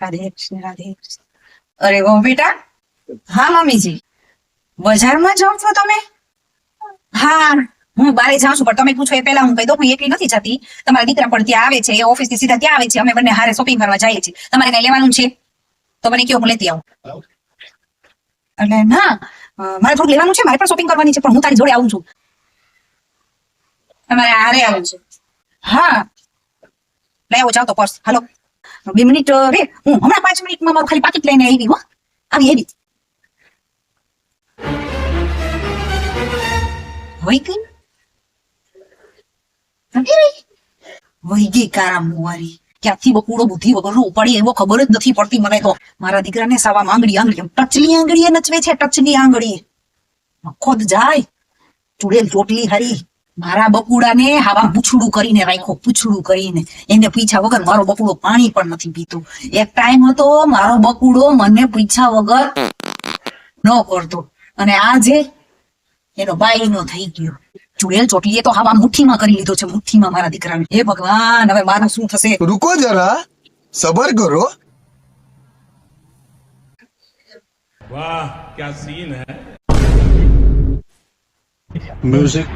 રાધે કૃષ્ણ રાધે કૃષ્ણ. અરે વાહ બેટા. હા મમ્મીજી. બજારમાં જાઓ છો તમે? હા હું બારે જાઉં છું, પણ તમે પૂછો એ પહેલા હું કહી દઉં, હું એકલી નથી જતી. તમારા દીકરા પણ ત્યાં આવે છે, એ ઓફિસ થી સીધા ત્યાં આવે છે. અમે બંને હારે શોપિંગ કરવા જઈએ છીએ. તમારે કઈ લેવાનું છે તો મને કયો, હું લેતી આવું. એટલે ના, મારે થોડું લેવાનું છે, મારે પણ શોપિંગ કરવાની છે, પણ હું તારી જોડે આવું છું. તમારે હારે આવું છે? હા લઈ આવો, જાઓ તો પર્સ. હાલો 2 મિનિટ રે, હું હમણાં 5 મિનિટમાં મારું ખાલી પાકીટ લઈને આવી. હો આવી વહી ગઈ વહી ગઈ કારા મુવારી. ક્યાંથી બકુડો બુદ્ધિ વગરનો ઉપાડી એવો ખબર જ નથી પડતી મને તો. મારા દીકરાને સાવા માંગડી ટચલી આંગળીએ નચવે છે, ટચલી આંગળીએ. ખોદ જાય ચુડેલ ચોટલી હરી. મારા બકુડાને હાવા પૂછડું કરીને રાખ્યો, પૂછડું કરીને. એને પીછા વગર મારો બકુડો પાણી પણ નથી પીતો. એક ટાઈમ હતો મારો બકુડો મને પીછા વગર ન કરતો, અને આજે એનો બાઈ નો થઈ ગયો. ચુડેલ ચોટલીએ તો હાવા મુઠ્ઠીમાં કરી લીધો છે, મુઠ્ઠીમાં મારા દીકરાને. હે ભગવાન, હવે મારું શું થશે? रुको जरा सबर करो. वाह क्या सीन है. म्यूजिक